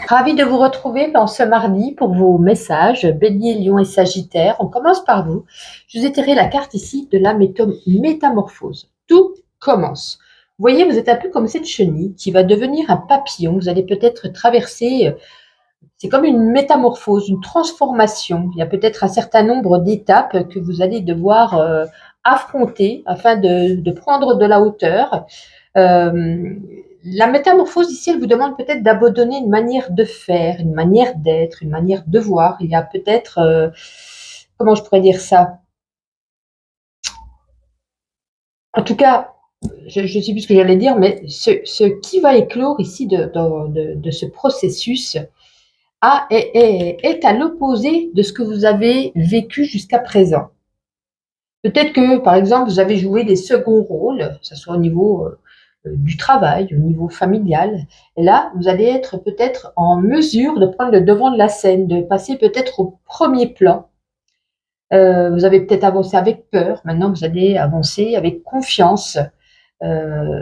Ravie de vous retrouver dans ce mardi pour vos messages, Bélier, Lion et Sagittaire. On commence par vous. Je vous ai tiré la carte ici de la métamorphose. Tout commence. Vous voyez, vous êtes un peu comme cette chenille qui va devenir un papillon. Vous allez peut-être traverser, c'est comme une métamorphose, une transformation. Il y a peut-être un certain nombre d'étapes que vous allez devoir affronter afin de prendre de la hauteur. Euh, la métamorphose ici, elle vous demande peut-être d'abandonner une manière de faire, une manière d'être, une manière de voir. Il y a peut-être, comment je pourrais dire ça? En tout cas, je ne sais plus ce que j'allais dire, mais ce qui va éclore ici de ce processus est à l'opposé de ce que vous avez vécu jusqu'à présent. Peut-être que, par exemple, vous avez joué des seconds rôles, que ce soit au niveau du travail, au niveau familial. Et là, vous allez être peut-être en mesure de prendre le devant de la scène, de passer peut-être au premier plan. Vous avez peut-être avancé avec peur, maintenant vous allez avancer avec confiance. Euh,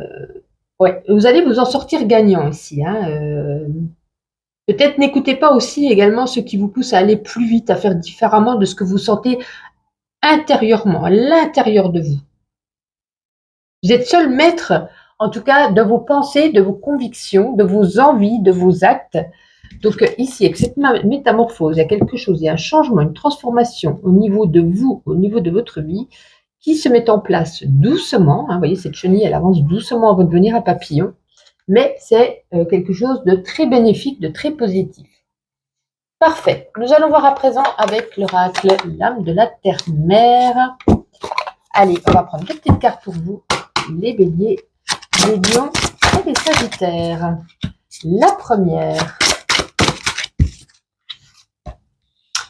ouais, vous allez vous en sortir gagnant ici. Hein. Peut-être n'écoutez pas aussi également ce qui vous pousse à aller plus vite, à faire différemment de ce que vous sentez intérieurement, à l'intérieur de vous. Vous êtes seul maître, en tout cas, de vos pensées, de vos convictions, de vos envies, de vos actes. Donc ici, avec cette métamorphose, il y a quelque chose, il y a un changement, une transformation au niveau de vous, au niveau de votre vie, qui se met en place doucement. Hein, vous voyez, cette chenille, elle avance doucement avant de devenir un papillon. Mais c'est quelque chose de très bénéfique, de très positif. Parfait. Nous allons voir à présent avec l'oracle, l'âme de la terre-mère. Allez, on va prendre deux petites cartes pour vous, les béliers, les lions et les sagittaires. La première.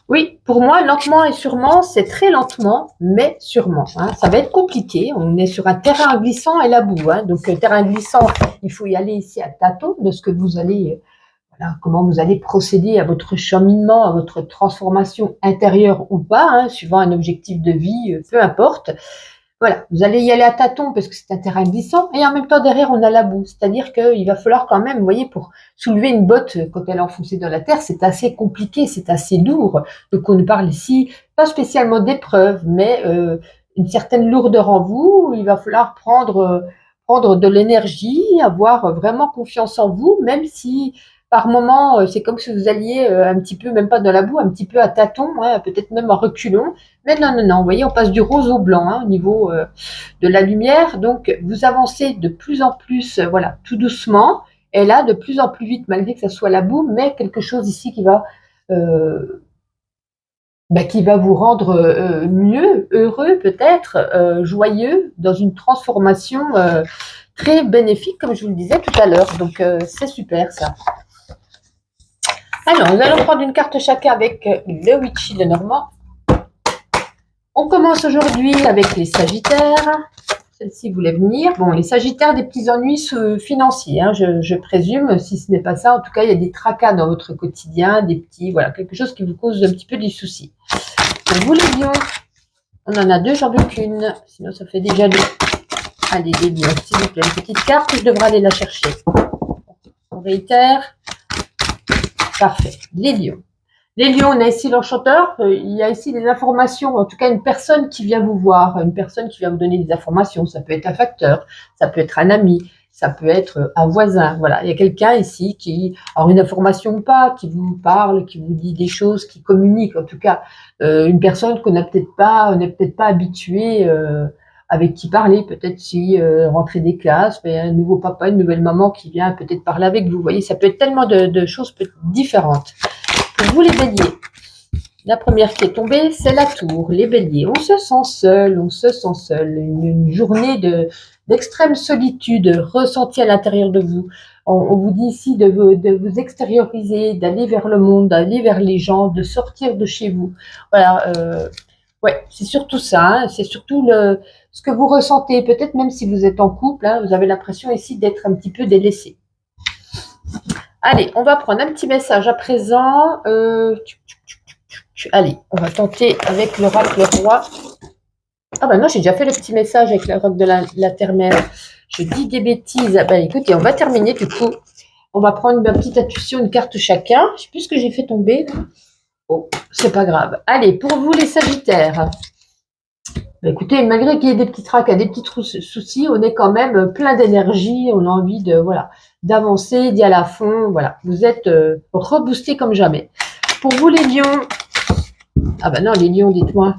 Oui, pour moi, lentement et sûrement, c'est très lentement, mais sûrement. Hein. Ça va être compliqué. On est sur un terrain glissant et la boue. Hein. Donc, terrain glissant, il faut y aller ici à tâtons de ce que vous allez, voilà, comment vous allez procéder à votre cheminement, à votre transformation intérieure ou pas, hein, suivant un objectif de vie, peu importe. Voilà, vous allez y aller à tâtons parce que c'est un terrain glissant et en même temps derrière on a la boue. C'est-à-dire qu'il va falloir quand même, vous voyez, pour soulever une botte quand elle est enfoncée dans la terre, c'est assez compliqué, c'est assez lourd. Donc on parle ici pas spécialement d'épreuve, mais une certaine lourdeur en vous. Il va falloir prendre de l'énergie, avoir vraiment confiance en vous, même si par moment c'est comme si vous alliez un petit peu, même pas dans la boue, un petit peu à tâtons, hein, peut-être même en reculons. Mais non, non, non, vous voyez, on passe du rose au blanc hein, au niveau de la lumière. Donc, vous avancez de plus en plus, voilà, tout doucement. Et là, de plus en plus vite, malgré que ça soit la boue, mais quelque chose ici euh, qui va vous rendre mieux, heureux peut-être, joyeux, dans une transformation très bénéfique, comme je vous le disais tout à l'heure. Donc, c'est super ça. Alors, nous allons prendre une carte chacun avec le Witchy de Normand. On commence aujourd'hui avec les Sagittaires. Celle-ci voulait venir. Bon, les Sagittaires, des petits ennuis financiers, hein, je présume. Si ce n'est pas ça, en tout cas, il y a des tracas dans votre quotidien, des petits, voilà, quelque chose qui vous cause un petit peu des soucis. Pour vous, les lions, on en a deux, j'en veux qu'une. Sinon, ça fait déjà deux. Allez, les lions, s'il vous plaît, une petite carte, je devrais aller la chercher. On réitère. Parfait. Les lions. Les lions, on a ici l'enchanteur, il y a ici des informations, en tout cas une personne qui vient vous voir, une personne qui vient vous donner des informations, ça peut être un facteur, ça peut être un ami, ça peut être un voisin, voilà, il y a quelqu'un ici qui, alors une information ou pas, qui vous parle, qui vous dit des choses, qui communique, en tout cas une personne qu'on n'a peut-être pas, on n'est peut-être pas habitué avec qui parler, peut-être si rentrer des classes, mais un nouveau papa, une nouvelle maman qui vient peut-être parler avec vous, vous voyez, ça peut être tellement de choses différentes. Pour vous les béliers, la première qui est tombée, c'est la tour. Les béliers, on se sent seul, on se sent seul. Une journée d'extrême solitude ressentie à l'intérieur de vous. On vous dit ici de vous extérioriser, d'aller vers le monde, d'aller vers les gens, de sortir de chez vous. Voilà, ouais, c'est surtout ça. Hein, c'est surtout ce que vous ressentez. Peut-être même si vous êtes en couple, hein, vous avez l'impression ici d'être un petit peu délaissé. Allez, on va prendre un petit message à présent. Allez, on va tenter avec l'oracle roi. Ah ben non, j'ai déjà fait le petit message avec l'oracle de la terre-mère. Je dis des bêtises. Ah ben écoutez, on va terminer du coup On va prendre une petite intuition, une carte chacun. Je ne sais plus ce que j'ai fait tomber. Oh, c'est pas grave. Allez, pour vous les Sagittaires. Bah, écoutez, malgré qu'il y ait des petits tracas, des petits soucis, on est quand même plein d'énergie. On a envie de voilà d'avancer, d'y aller à fond. Voilà, vous êtes reboostés comme jamais. Pour vous les lions. Ah ben non, les lions, dites-moi.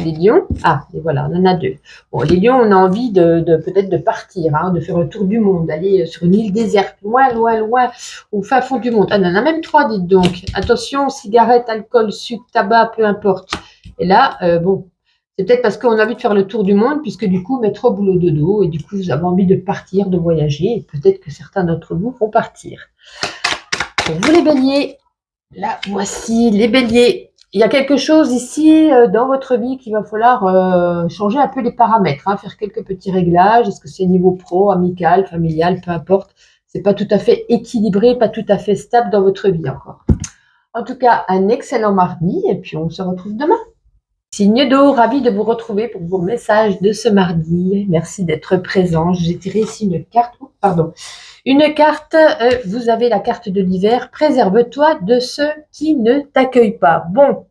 Les lions, ah, et voilà, on en a deux. Bon, les lions, on a envie de peut-être de partir, hein, de faire le tour du monde, d'aller sur une île déserte, loin, loin, loin, au fin fond du monde. Ah, on en a même trois, dites donc. Attention, cigarettes, alcool, sucre, tabac, peu importe. Et là, bon, c'est peut-être parce qu'on a envie de faire le tour du monde, puisque du coup, mettre au boulot dodo, et du coup, vous avez envie de partir, de voyager, et peut-être que certains d'entre vous vont partir. Pour vous les béliers, là, voici les béliers. Il y a quelque chose ici dans votre vie qu'il va falloir changer un peu les paramètres, hein, faire quelques petits réglages. Est-ce que c'est niveau pro, amical, familial, peu importe. C'est pas tout à fait équilibré, pas tout à fait stable dans votre vie encore. En tout cas, un excellent mardi et puis on se retrouve demain. Signe d'eau, ravi de vous retrouver pour vos messages de ce mardi. Merci d'être présent. J'ai tiré ici une carte. Oh, pardon. Une carte, vous avez la carte de l'hiver. Préserve-toi de ceux qui ne t'accueillent pas. Bon,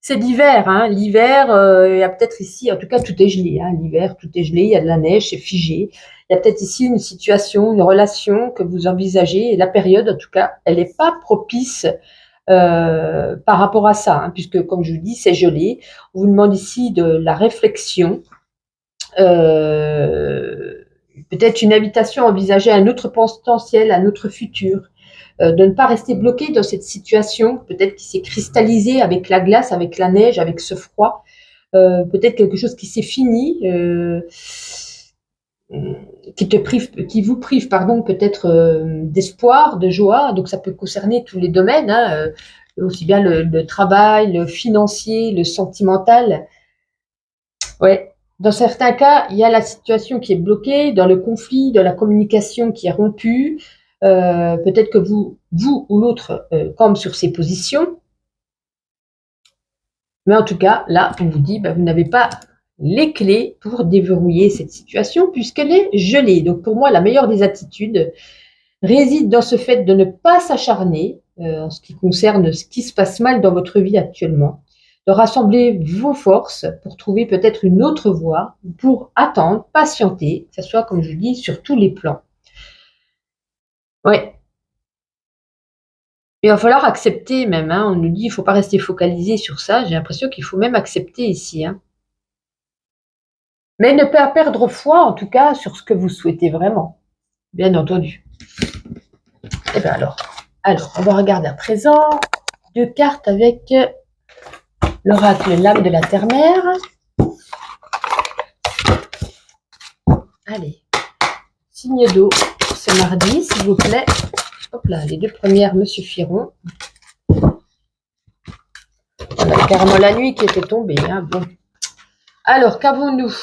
c'est l'hiver. Hein. L'hiver, il y a peut-être ici, en tout cas, tout est gelé. Hein. L'hiver, tout est gelé. Il y a de la neige, c'est figé. Il y a peut-être ici une situation, une relation que vous envisagez. Et la période, en tout cas, elle n'est pas propice par rapport à ça, hein, puisque comme je vous dis, c'est gelé. On vous demande ici de la réflexion, peut-être une invitation à envisager un autre potentiel, un autre futur, de ne pas rester bloqué dans cette situation, peut-être qui s'est cristallisée avec la glace, avec la neige, avec ce froid, peut-être quelque chose qui s'est fini. Qui vous prive, pardon, peut-être d'espoir, de joie. Donc ça peut concerner tous les domaines, hein, aussi bien le travail, le financier, le sentimental. Ouais. Dans certains cas, il y a la situation qui est bloquée, dans le conflit, dans la communication qui est rompue. Peut-être que vous ou l'autre campe sur ses positions. Mais en tout cas, là, on vous dit, vous n'avez pas les clés pour déverrouiller cette situation puisqu'elle est gelée. Donc pour moi, la meilleure des attitudes réside dans ce fait de ne pas s'acharner en ce qui concerne ce qui se passe mal dans votre vie actuellement, de rassembler vos forces pour trouver peut-être une autre voie, pour attendre, patienter, que ce soit, comme je dis, sur tous les plans. Ouais. Il va falloir accepter même, hein, on nous dit il ne faut pas rester focalisé sur ça, j'ai l'impression qu'il faut même accepter ici. Hein. Mais ne pas perdre foi, en tout cas, sur ce que vous souhaitez vraiment, bien entendu. Et bien alors, on va regarder à présent deux cartes avec l'oracle l'âme de la terre-mère. Allez, signe d'eau ce mardi, s'il vous plaît. Hop là, les deux premières me suffiront. Voilà, carrément la nuit qui était tombée. Hein, bon. Alors, qu'avons-nous?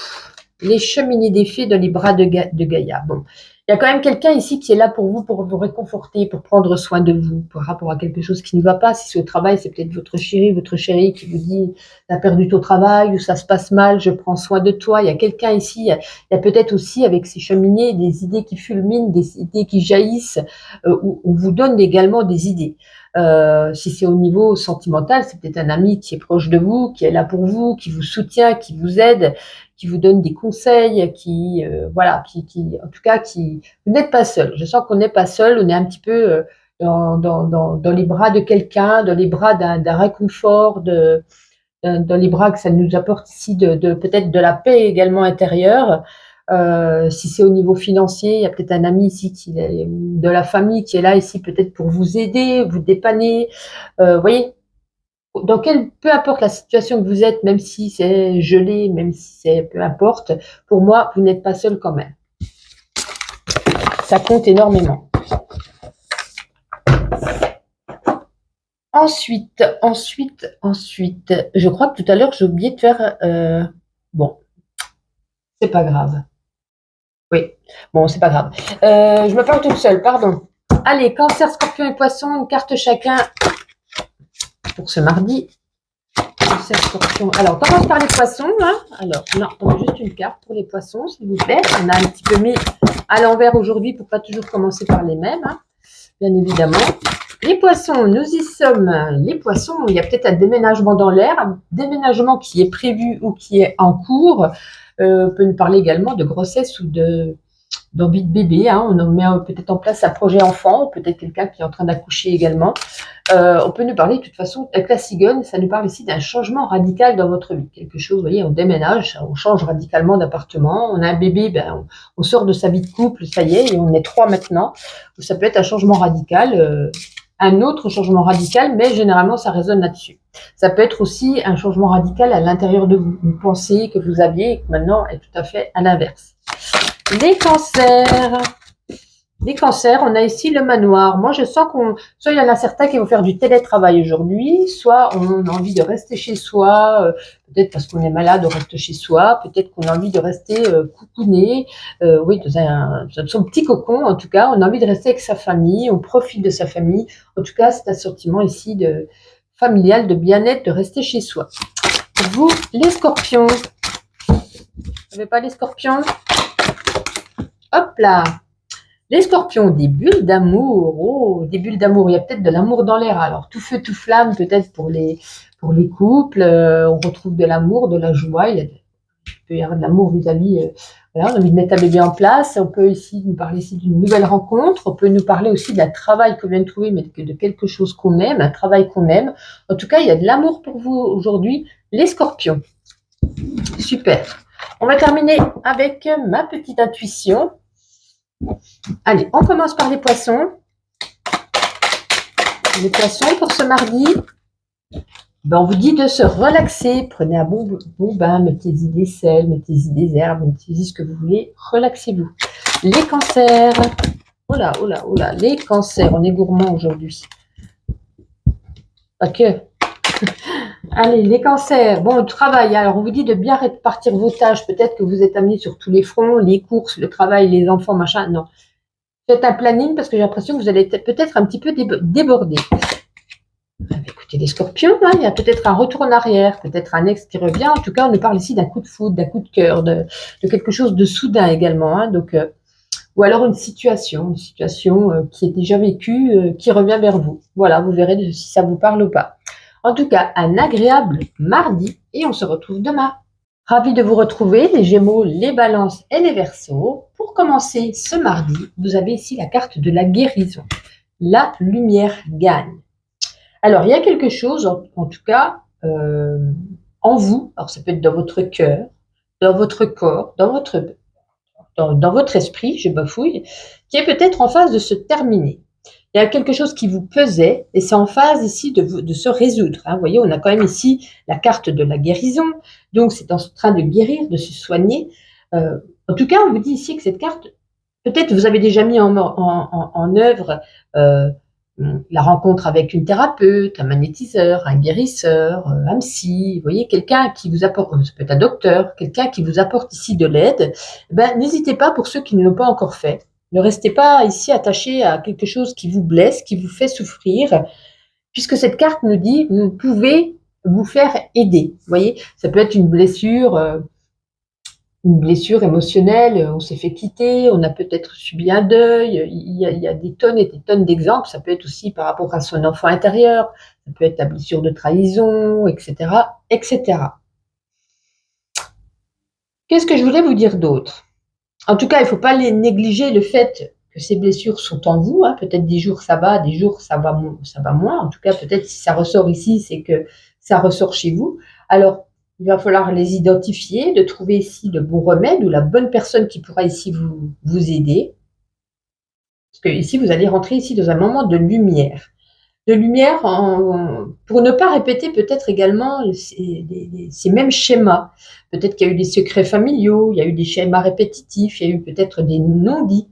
Les cheminées des fées dans les bras de Gaïa. Bon, il y a quand même quelqu'un ici qui est là pour vous réconforter, pour prendre soin de vous, par rapport à quelque chose qui ne va pas. Si c'est au travail, c'est peut-être votre chéri qui vous dit « t'as perdu ton travail » ou « ça se passe mal, je prends soin de toi ». Il y a quelqu'un ici, il y a peut-être aussi avec ces cheminées des idées qui fulminent, des idées qui jaillissent, où on vous donne également des idées. Si c'est au niveau sentimental, c'est peut-être un ami qui est proche de vous, qui est là pour vous, qui vous soutient, qui vous aide, qui vous donne des conseils, qui en tout cas, vous n'êtes pas seul. Je sens qu'on n'est pas seul, on est un petit peu dans les bras de quelqu'un, dans les bras d'un réconfort, dans les bras que ça nous apporte ici de peut-être de la paix également intérieure. Si c'est au niveau financier, il y a peut-être un ami ici de la famille qui est là ici peut-être pour vous aider, vous dépanner. Voyez, peu importe la situation que vous êtes, même si c'est gelé, même si c'est peu importe, pour moi, vous n'êtes pas seul quand même. Ça compte énormément. Ensuite, je crois que tout à l'heure, j'ai oublié de faire... bon, c'est pas grave. Oui, bon, c'est pas grave. Je me parle toute seule, pardon. Allez, Cancer, Scorpion et Poisson, une carte chacun pour ce mardi. Cancer, Scorpion. Alors, on commence par les Poissons. Hein. Alors, non, on a juste une carte pour les Poissons, s'il vous plaît. On a un petit peu mis à l'envers aujourd'hui pour pas toujours commencer par les mêmes, hein, bien évidemment. Les poissons, nous y sommes. Les poissons, il y a peut-être un déménagement dans l'air, un déménagement qui est prévu ou qui est en cours. On peut nous parler également de grossesse ou d'envie de bébé. Hein. On met peut-être en place un projet enfant, peut-être quelqu'un qui est en train d'accoucher également. On peut nous parler de toute façon, avec la cigogne, ça nous parle ici d'un changement radical dans votre vie. Quelque chose, vous voyez, on déménage, on change radicalement d'appartement, on a un bébé, ben, on sort de sa vie de couple, ça y est, et on est 3 maintenant. Ça peut être un changement radical, un autre changement radical, mais généralement ça résonne là-dessus. Ça peut être aussi un changement radical à l'intérieur de vous, une pensée que vous aviez et que maintenant est tout à fait à l'inverse. Les cancers. Les cancers, on a ici le manoir. Moi, je sens soit il y en a certains qui vont faire du télétravail aujourd'hui, soit on a envie de rester chez soi, peut-être parce qu'on est malade, on reste chez soi, peut-être qu'on a envie de rester coucouné, oui, dans son petit cocon, en tout cas, on a envie de rester avec sa famille, on profite de sa famille. En tout cas, c'est un sentiment ici de familial, de bien-être, de rester chez soi. Vous, les scorpions, vous n'avez pas les scorpions? Hop là! Les scorpions, des bulles d'amour. Oh, des bulles d'amour. Il y a peut-être de l'amour dans l'air. Alors, tout feu, tout flamme, peut-être pour les couples. On retrouve de l'amour, de la joie. Il peut y avoir de l'amour vis-à-vis. Voilà, on a envie de mettre un bébé en place. On peut ici nous parler ici d'une nouvelle rencontre. On peut nous parler aussi d'un travail qu'on vient de trouver, mais de quelque chose qu'on aime, un travail qu'on aime. En tout cas, il y a de l'amour pour vous aujourd'hui, les scorpions. Super. On va terminer avec ma petite intuition. Allez, on commence par les poissons. Les poissons pour ce mardi. Ben, on vous dit de se relaxer. Prenez un bon bain, mettez-y des sels, mettez-y des herbes, mettez-y ce que vous voulez. Relaxez-vous. Les cancers. Oh là, oh là, oh là. Les cancers. On est gourmand aujourd'hui. Pas que. Allez, les cancers. Bon, le travail. Alors, on vous dit de bien répartir vos tâches. Peut-être que vous êtes amenés sur tous les fronts, les courses, le travail, les enfants, machin. Non. Faites un planning parce que j'ai l'impression que vous allez peut-être un petit peu déborder. Écoutez, les scorpions, hein, il y a peut-être un retour en arrière, peut-être un ex qui revient. En tout cas, on nous parle ici d'un coup de foudre, d'un coup de cœur, de quelque chose de soudain également. Hein, donc, ou alors une situation qui est déjà vécue, qui revient vers vous. Voilà, vous verrez si ça vous parle ou pas. En tout cas, un agréable mardi et on se retrouve demain. Ravi de vous retrouver, les Gémeaux, les Balances et les Verseaux. Pour commencer ce mardi, vous avez ici la carte de la guérison. La lumière gagne. Alors, il y a quelque chose, en tout cas, en vous. Alors, ça peut être dans votre cœur, dans votre corps, dans votre esprit, je bafouille, qui est peut-être en phase de se terminer. Il y a quelque chose qui vous pesait et c'est en phase ici de se résoudre. Hein. Vous voyez, on a quand même ici la carte de la guérison. Donc, c'est en train de guérir, de se soigner. En tout cas, on vous dit ici que cette carte, peut-être vous avez déjà mis en œuvre la rencontre avec une thérapeute, un magnétiseur, un guérisseur, un psy. Vous voyez, quelqu'un qui vous apporte, ça peut être un docteur, quelqu'un qui vous apporte ici de l'aide. Ben, n'hésitez pas pour ceux qui ne l'ont pas encore fait. Ne restez pas ici attaché à quelque chose qui vous blesse, qui vous fait souffrir, puisque cette carte nous dit vous pouvez vous faire aider. Vous voyez, ça peut être une blessure émotionnelle, on s'est fait quitter, on a peut-être subi un deuil, il y a des tonnes et des tonnes d'exemples, ça peut être aussi par rapport à son enfant intérieur, ça peut être la blessure de trahison, etc., etc. Qu'est-ce que je voulais vous dire d'autre? En tout cas, il ne faut pas négliger le fait que ces blessures sont en vous. Hein. Peut-être des jours ça va, des jours ça va moins. En tout cas, peut-être si ça ressort ici, c'est que ça ressort chez vous. Alors, il va falloir les identifier, de trouver ici le bon remède ou la bonne personne qui pourra ici vous aider. Parce que ici, vous allez rentrer ici dans un moment de lumière. De lumière pour ne pas répéter peut-être également ces mêmes schémas. Peut-être qu'il y a eu des secrets familiaux, il y a eu des schémas répétitifs, il y a eu peut-être des non-dits.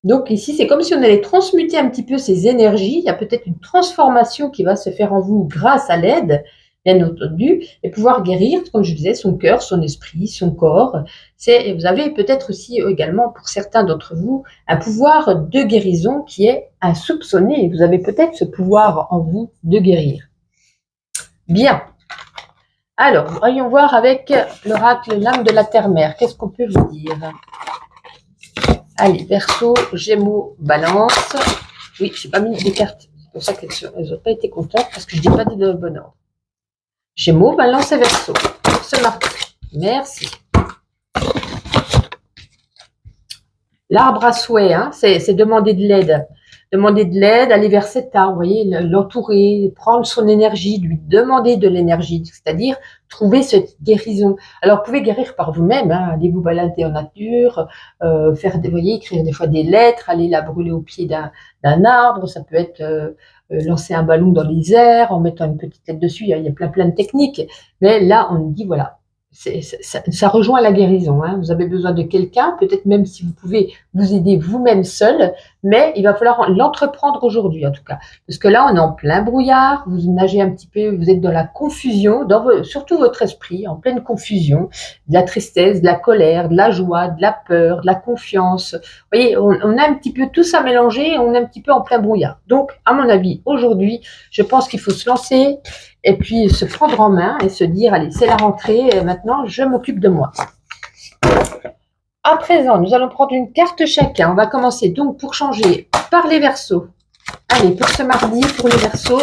Donc ici, c'est comme si on allait transmuter un petit peu ces énergies. Il y a peut-être une transformation qui va se faire en vous grâce à l'aide, bien entendu, et pouvoir guérir, comme je disais, son cœur, son esprit, son corps. Vous avez peut-être aussi également, pour certains d'entre vous, un pouvoir de guérison qui est insoupçonné. Vous avez peut-être ce pouvoir en vous de guérir. Bien. Alors, voyons voir avec l'oracle, l'âme de la terre-mère. Qu'est-ce qu'on peut vous dire? Allez, Verseau, Gémeaux, Balance. Oui, je n'ai pas mis des cartes. C'est pour ça qu'elles n'ont pas été contentes parce que je n'ai pas dit dans le bon ordre. Gémeaux, Balance et Verseau. Pour ce mardi. Merci. L'arbre à souhait, hein, c'est demander de l'aide. Demander de l'aide, aller vers cet arbre, vous voyez, l'entourer, prendre son énergie, lui demander de l'énergie, c'est-à-dire trouver cette guérison. Alors, vous pouvez guérir par vous-même, hein, allez vous balader en nature, faire des, vous voyez, écrire des fois des lettres, aller la brûler au pied d'un arbre, ça peut être lancer un ballon dans les airs en mettant une petite lettre dessus, il y a plein de techniques. Mais là, on nous dit, voilà, ça rejoint la guérison, hein. Vous avez besoin de quelqu'un, peut-être même si vous pouvez vous aider vous-même seul, mais il va falloir l'entreprendre aujourd'hui en tout cas. Parce que là, on est en plein brouillard, vous nagez un petit peu, vous êtes dans la confusion, surtout votre esprit, en pleine confusion, de la tristesse, de la colère, de la joie, de la peur, de la confiance. Vous voyez, on a un petit peu tout ça mélangé, on est un petit peu en plein brouillard. Donc, à mon avis, aujourd'hui, je pense qu'il faut se lancer et puis se prendre en main et se dire, allez, c'est la rentrée, et maintenant, je m'occupe de moi. À présent, nous allons prendre une carte chacun. On va commencer donc pour changer par les Verseaux. Allez, pour ce mardi, pour les Verseaux,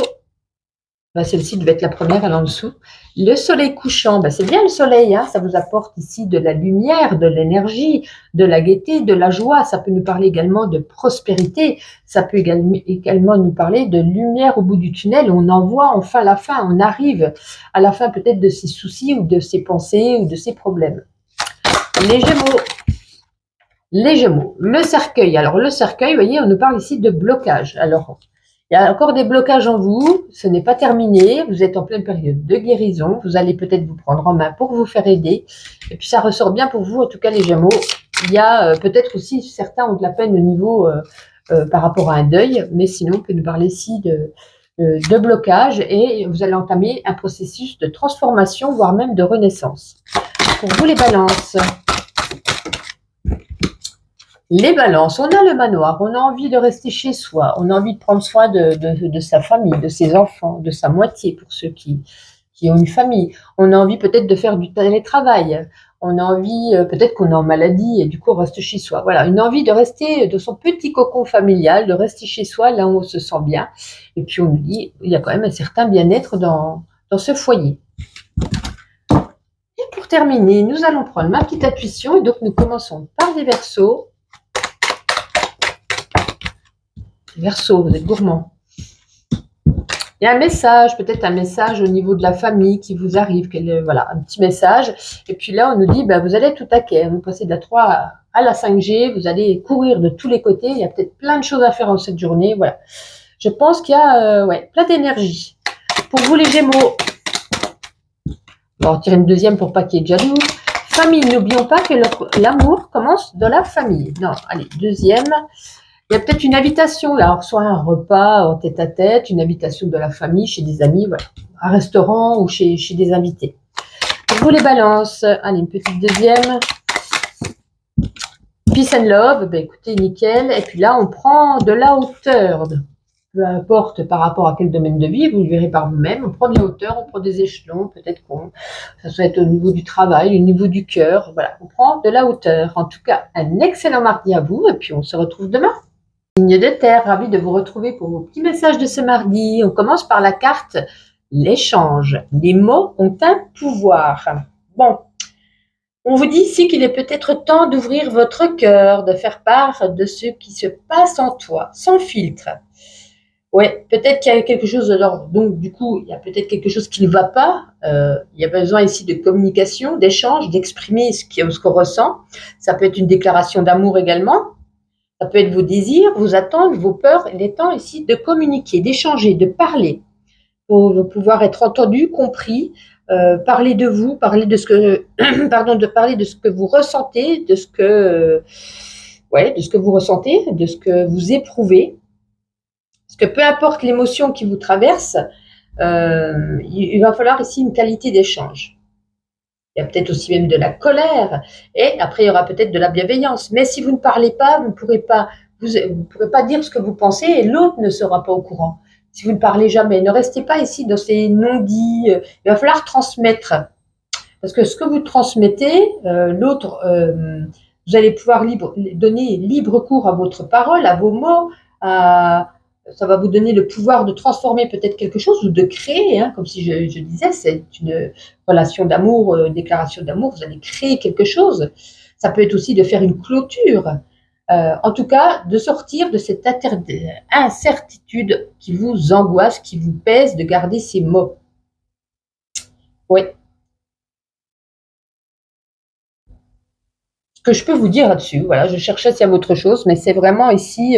celle-ci devait être la première, elle est en dessous. Le soleil couchant, c'est bien le soleil, hein, ça vous apporte ici de la lumière, de l'énergie, de la gaieté, de la joie. Ça peut nous parler également de prospérité. Ça peut également nous parler de lumière au bout du tunnel. On en voit enfin la fin. On arrive à la fin peut-être de ses soucis ou de ses pensées ou de ses problèmes. Les Gémeaux. Les Gémeaux. Le cercueil. Alors le cercueil, vous voyez, on nous parle ici de blocage. Alors, il y a encore des blocages en vous, ce n'est pas terminé, vous êtes en pleine période de guérison, vous allez peut-être vous prendre en main pour vous faire aider, et puis ça ressort bien pour vous, en tout cas les Gémeaux. Il y a peut-être aussi, certains ont de la peine au niveau par rapport à un deuil, mais sinon on peut nous parler ici de blocage, et vous allez entamer un processus de transformation, voire même de renaissance. Pour vous les balances. Les balances, on a le manoir, on a envie de rester chez soi, on a envie de prendre soin de sa famille, de ses enfants, de sa moitié pour ceux qui ont une famille. On a envie peut-être de faire du télétravail, on a envie, peut-être qu'on est en maladie et du coup on reste chez soi. Voilà, une envie de rester de son petit cocon familial, de rester chez soi là où on se sent bien. Et puis on nous dit, il y a quand même un certain bien-être dans ce foyer. Et pour terminer, nous allons prendre ma petite intuition et donc nous commençons par les Verseaux. Verseau, vous êtes gourmand. Il y a un message, peut-être un message au niveau de la famille qui vous arrive, voilà, un petit message. Et puis là, on nous dit, vous allez tout à quai, vous passez de la 3 à la 5G, vous allez courir de tous les côtés, il y a peut-être plein de choses à faire en cette journée, voilà. Je pense qu'il y a plein d'énergie. Pour vous les Gémeaux, on va en tirer une deuxième pour pas qu'il y ait de jaloux. Famille, n'oublions pas que l'amour commence dans la famille. Non, allez, deuxième. Il y a peut-être une invitation, là, soit un repas en tête-à-tête, une invitation de la famille, chez des amis, voilà, un restaurant ou chez des invités. Pour vous les balances, allez, une petite deuxième. Peace and love, écoutez, nickel. Et puis là, on prend de la hauteur, peu importe par rapport à quel domaine de vie, vous le verrez par vous-même, on prend de la hauteur, on prend des échelons, peut-être ça soit être au niveau du travail, au niveau du cœur, voilà, on prend de la hauteur. En tout cas, un excellent mardi à vous, et puis on se retrouve demain. Signe de terre, ravi de vous retrouver pour vos petits messages de ce mardi. On commence par la carte l'échange. Les mots ont un pouvoir. Bon, on vous dit ici qu'il est peut-être temps d'ouvrir votre cœur, de faire part de ce qui se passe en toi, sans filtre. Ouais, peut-être qu'il y a quelque chose de l'ordre. Donc, du coup, il y a peut-être quelque chose qui ne va pas. Il y a besoin ici de communication, d'échange, d'exprimer ce qu'on ressent. Ça peut être une déclaration d'amour également. Ça peut être vos désirs, vos attentes, vos peurs. Il est temps ici de communiquer, d'échanger, de parler pour pouvoir être entendu, compris, parler de vous, parler de ce que, de parler de ce que vous ressentez, de ce que vous ressentez, de ce que vous éprouvez. Parce que peu importe l'émotion qui vous traverse, il va falloir ici une qualité d'échange. Il y a peut-être aussi même de la colère, et après il y aura peut-être de la bienveillance. Mais si vous ne parlez pas, vous ne pourrez pas dire ce que vous pensez, et l'autre ne sera pas au courant. Si vous ne parlez jamais, ne restez pas ici dans ces non-dits. Il va falloir transmettre, parce que ce que vous transmettez, l'autre Vous allez pouvoir donner libre cours à votre parole, à vos mots. Ça va vous donner le pouvoir de transformer peut-être quelque chose ou de créer, hein, comme si je disais, c'est une relation d'amour, déclaration d'amour, vous allez créer quelque chose. Ça peut être aussi de faire une clôture. En tout cas, de sortir de cette incertitude qui vous angoisse, qui vous pèse, de garder ces mots. Oui. Ce que je peux vous dire là-dessus, voilà, je cherchais s'il y avait autre chose, mais c'est vraiment ici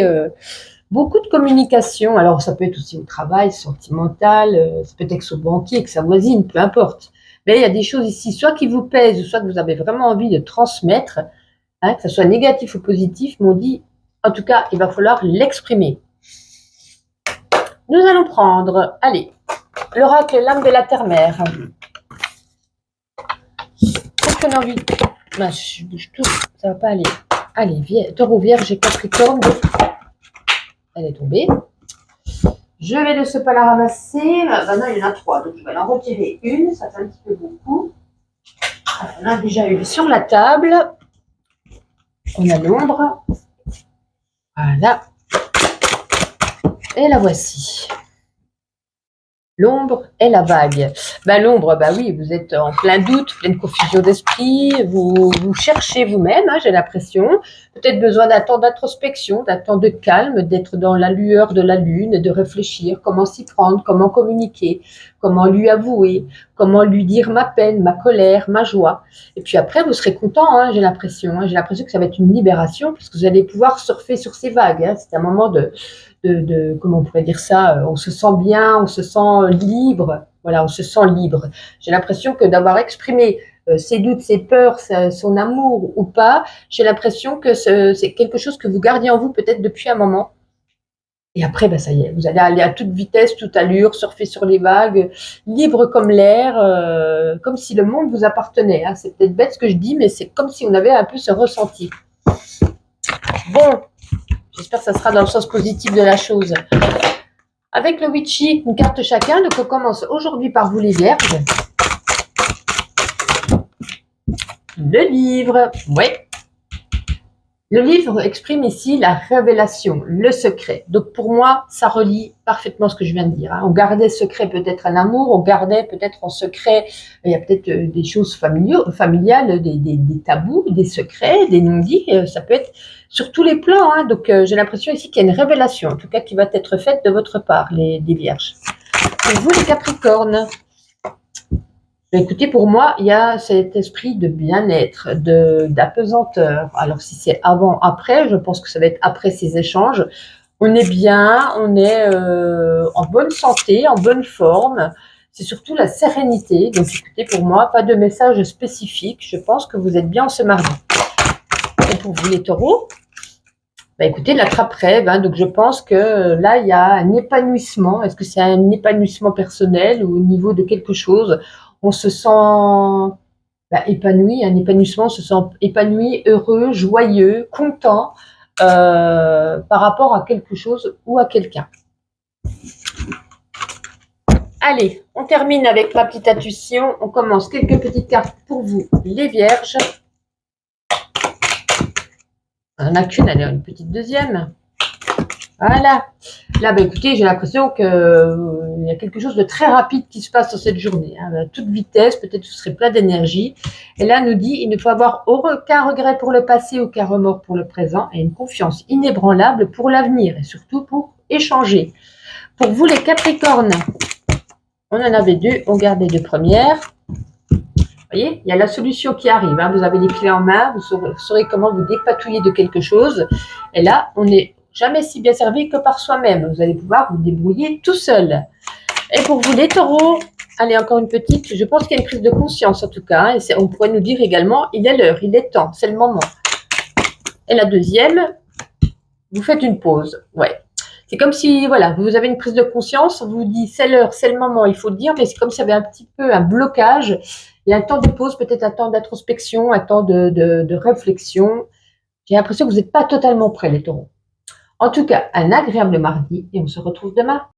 beaucoup de communication. Alors, ça peut être aussi au travail, sentimental, ça peut être avec son banquier, avec sa voisine, peu importe. Mais il y a des choses ici, soit qui vous pèsent, soit que vous avez vraiment envie de transmettre, hein, que ce soit négatif ou positif, mais on dit, en tout cas, il va falloir l'exprimer. Nous allons prendre, allez, l'oracle l'âme de la terre-mère. Qu'est-ce qu'on a envie de... Je bouge tout, ça va pas aller. Allez, taureau, vierge et capricorne. Elle est tombée. Je vais de ce pas la ramasser. Maintenant, il y en a 3, donc je vais en retirer une. Ça fait un petit peu beaucoup. On a déjà une sur la table. On a l'ombre. Voilà. Et la voici. L'ombre et la vague. L'ombre, oui, vous êtes en plein doute, pleine confusion d'esprit, vous cherchez vous-même, hein, j'ai l'impression. Peut-être besoin d'un temps d'introspection, d'un temps de calme, d'être dans la lueur de la lune, de réfléchir comment s'y prendre, comment communiquer, comment lui avouer, comment lui dire ma peine, ma colère, ma joie. Et puis après, vous serez content, hein, j'ai l'impression. Hein, j'ai l'impression que ça va être une libération, parce que vous allez pouvoir surfer sur ces vagues. Hein, c'est un moment de comment on pourrait dire ça, on se sent bien, on se sent libre, voilà, on se sent libre. J'ai l'impression que d'avoir exprimé ses doutes, ses peurs, son amour ou pas, j'ai l'impression que c'est quelque chose que vous gardiez en vous peut-être depuis un moment. Et après, ça y est, vous allez aller à toute vitesse, toute allure, surfer sur les vagues, libre comme l'air, comme si le monde vous appartenait. Hein. C'est peut-être bête ce que je dis, mais c'est comme si on avait un peu ce ressenti. Bon, j'espère que ça sera dans le sens positif de la chose. Avec le Witchy, une carte chacun. Donc, on commence aujourd'hui par vous les vierges. Le livre, oui. Le livre exprime ici la révélation, le secret. Donc, pour moi, ça relie parfaitement ce que je viens de dire. Hein. On gardait secret peut-être un amour, on gardait peut-être en secret, il y a peut-être des choses familiales, des tabous, des secrets, des non-dits. Ça peut être sur tous les plans. Hein. Donc, j'ai l'impression ici qu'il y a une révélation, en tout cas, qui va être faite de votre part, les vierges. Et vous, les capricornes, écoutez, pour moi, il y a cet esprit de bien-être, d'apesanteur. Alors, si c'est avant, après, je pense que ça va être après ces échanges. On est bien, on est en bonne santé, en bonne forme. C'est surtout la sérénité. Donc, écoutez, pour moi, pas de message spécifique. Je pense que vous êtes bien en ce mardi. Et pour vous, les taureaux, écoutez, la trappe-rêve. Hein, donc, je pense que là, il y a un épanouissement. Est-ce que c'est un épanouissement personnel ou au niveau de quelque chose? On se sent épanoui, un épanouissement, on se sent épanoui, heureux, joyeux, content par rapport à quelque chose ou à quelqu'un. Allez, on termine avec ma petite intuition. On commence quelques petites cartes pour vous, les vierges. On n'en a qu'une, allez, une petite deuxième. Voilà. Là, écoutez, j'ai l'impression qu'il y a quelque chose de très rapide qui se passe dans cette journée. Hein. À toute vitesse, peut-être que vous serez plein d'énergie. Et là, nous dit, il ne faut avoir aucun regret pour le passé, aucun remords pour le présent et une confiance inébranlable pour l'avenir et surtout pour échanger. Pour vous, les Capricornes, on en avait 2, on garde les 2 premières. Vous voyez, il y a la solution qui arrive. Hein. Vous avez les clés en main, vous saurez comment vous dépatouiller de quelque chose. Et là, on n'est jamais si bien servi que par soi-même. Vous allez pouvoir vous débrouiller tout seul. Et pour vous, les taureaux, allez, encore une petite. Je pense qu'il y a une prise de conscience, en tout cas. Hein, et on pourrait nous dire également, il est l'heure, il est temps, c'est le moment. Et la deuxième, vous faites une pause. Ouais. C'est comme si, voilà, vous avez une prise de conscience, on vous dit, c'est l'heure, c'est le moment, il faut le dire, mais c'est comme s'il y avait un petit peu un blocage. Il y a un temps de pause, peut-être un temps d'introspection, un temps de réflexion. J'ai l'impression que vous n'êtes pas totalement prêts, les taureaux. En tout cas, un agréable mardi et on se retrouve demain.